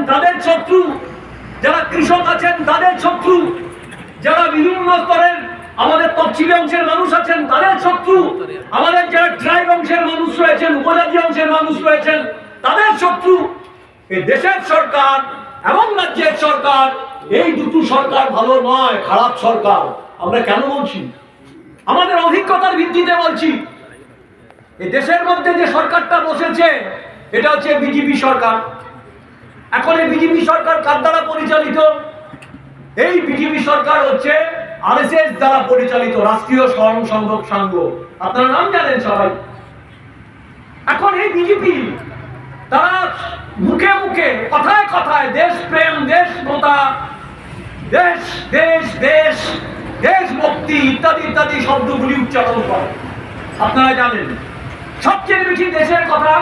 তাদের শত্রু, যারা কৃষক আছেন তাদের শত্রু, যারা বিভিন্ন স্তরের আমাদের তফসিলি অংশের মানুষ আছেন তাদের শত্রু, আমাদের যারা ট্রাইব অংশের মানুষ রয়েছেন, উপজাতি অংশের মানুষ রয়েছেন তাদের শত্রু। এই দেশের সরকার এবং রাজ্যের সরকার, এই দুটো সরকার ভালো নয়, খারাপ সরকার। আমরা কেন বলছি? আমাদের অভিজ্ঞতার ভিত্তিতে বলছি। এই দেশের মধ্যে যে সরকারটা বসেছে এটা হচ্ছে বিজেপি সরকার। এখন এই বিজেপি সরকার কার দ্বারা পরিচালিত? এই বিজেপি সরকার হচ্ছে আরএসএস দ্বারা পরিচালিত, রাষ্ট্রীয় স্বয়ংসেবক সংঘ। আপনারা নাম জানেন সবাই। এখন এই বিজেপি তারা মুখে মুখে কথায় কথায় দেশপ্রেম, দেশমতা, দেশ দেশ দেশ দেশভক্তি ইত্যাদি ইত্যাদি শব্দগুলি উচ্চারণ করে। আপনারা জানেন সবচেয়ে বেশি দেশের কথা,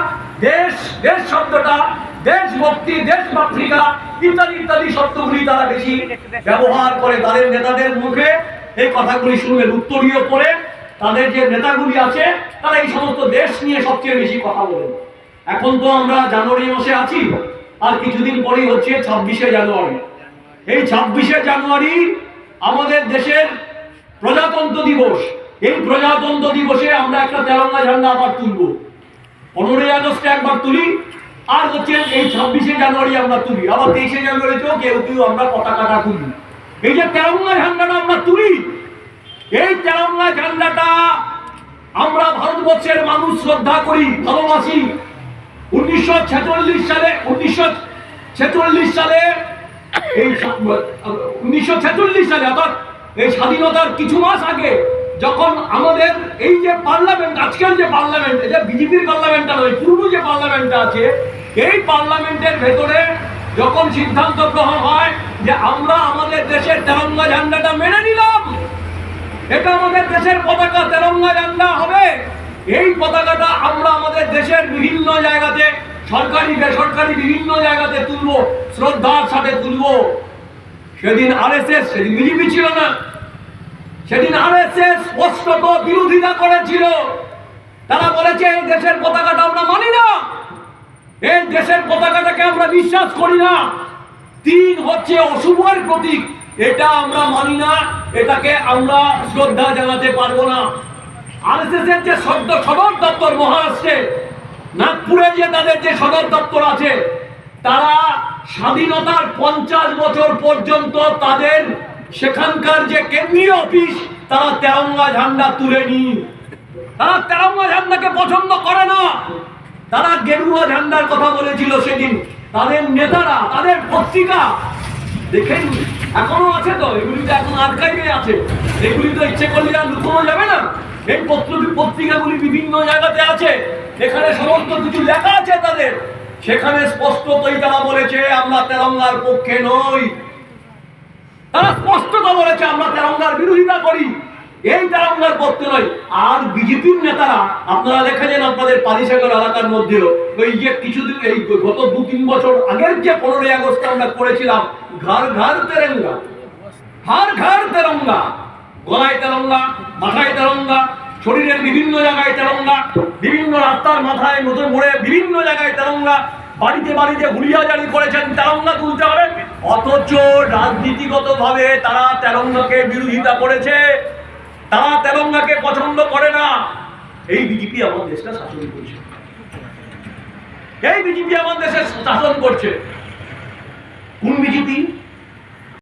দেশ দেশ শব্দটা, দেশভক্তি, দেশমাতৃকা ইত্যাদি ইত্যাদি শব্দগুলি তারা বেশি ব্যবহার করে। তাদের নেতাদের মুখে এই কথাগুলি শুনবেন, উত্তরীয় পরে তাদের যে নেতাগুলি আছে তারা এই সমস্ত দেশ নিয়ে সবচেয়ে বেশি কথা বলেন। এখন তো আমরা জানুয়ারি মাসে আছি, আর কিছুদিন পরেই হচ্ছে 26শে জানুয়ারি। এই 26শে জানুয়ারি আমাদের দেশের প্রজাতন্ত্র দিবস। এই প্রজাতন্ত্র দিবসে আমরা একটা তেরঙ্গা ঝান্ডা আবার তুলব। 15ই আগস্টে একবার তুলি, আর হচ্ছে এই 26শে জানুয়ারি আমরা তুলি, আবার 23শে জানুয়ারিতেও কেউ কেউ আমরা পতাকাটা তুলি। এই যে তেরঙ্গা ঝান্ডাটা আমরা তুলি, এই তেরঙ্গা ঝান্ডাটা আমরা ভারতবর্ষের মানুষ শ্রদ্ধা করি, ভালোবাসি। 1946 সালে অর্থাৎ এই স্বাধীনতার কিছু মাস আগে, যখন আমাদের এই যে পার্লামেন্ট, আজকের যে পার্লামেন্ট, এটা বিজেপির পার্লামেন্টটা নয়, পূর্ব যে পার্লামেন্টটা আছে, এই পার্লামেন্টের ভেতরে যখন সিদ্ধান্ত গ্রহণ হয় যে আমরা আমাদের দেশের তেরঙ্গা ঝান্ডাটা মেনে নিলাম, এটা আমাদের দেশের পতাকা, তেরঙ্গা ঝান্ডা হবে। এই পতাকাটা আমরা আমাদের দেশের বিভিন্ন জায়গাতে, সরকারি বেসরকারি বিভিন্ন জায়গাতে তুলবো, শ্রদ্ধার সাথে তুলবো। সেদিন আরএসএস, সেদিন বিজেপি ছিল না, সেদিন আরএসএস স্পষ্টত বিরোধিতা করেছিল। তারা বলেছে এই দেশের পতাকাটা আমরা মানি না, এই দেশের পতাকাটাকে আমরা বিশ্বাস করি না। 3 হচ্ছে অশুভের প্রতীক, এটা আমরা মানি না, এটাকে আমরা শ্রদ্ধা জানাতে পারবো না। আরএসএস এর যে সদর দপ্তর মহারাষ্ট্রে নাগপুরে যে তাদের যে সদর দপ্তর আছে, তারা স্বাধীনতার 50 বছর পর্যন্ত তাদের সেখানকার যে কেন্দ্রীয় অফিস, তারা তেরঙ্গা ঝান্ডা তুলেনি। তারা তেরঙ্গা ঝান্ডাকে পছন্দ করে না, তারা গেরুয়া ঝান্ডার কথা বলেছিল সেদিন। তাদের নেতারা, তাদের পত্রিকা দেখেন, এখনো আছে তো, এগুলি তো এখন আর্কাইভে আছে, এগুলি তো ইচ্ছে করলে আর লুকোনো যাবে না। এই পত্রিকাগুলি বিভিন্ন জায়গাতে আছে, এখানে সমস্ত কিছু লেখা আছে তাদের। সেখানে স্পষ্টতই তারা বলেছে আমরা তেরঙ্গার পক্ষে নই, তারা স্পষ্টত বলেছে আমরা তেরঙ্গার বিরোধিতা করি, এই তেরঙ্গার পক্ষে নয়। আর বিজেপির নেতারা, আপনারা দেখেছেন আপনাদের পালিসাগর এলাকার মধ্যেও ওই যে কিছুদিন, এই গত 2-3 বছর আগের যে 15ই আগস্ট আমরা করেছিলাম, ঘর ঘর তেরঙ্গা, ঘর ঘর তেরঙ্গা, গলায় তেরঙ্গা, মাথায় তেরঙ্গা, শরীরের বিভিন্ন জায়গায় তেরঙ্গা, বিভিন্ন রাস্তার মাথায় নতুন মোড়ে বিভিন্ন জায়গায় তেরঙ্গা, বাড়িতে বাড়িতে হুলিয়া জারি করেছেন তেরঙ্গা তুলতে হবে। অথচ রাজনীতিগতভাবে তারা তেরঙ্গাকে বিরোধিতা করেছে, তারা তেরঙ্গাকে পছন্দ করে না। এই বিজেপি আমার দেশটা শাসন করছে, এই বিজেপি আমার দেশে শাসন করছে। কোন বিজেপি?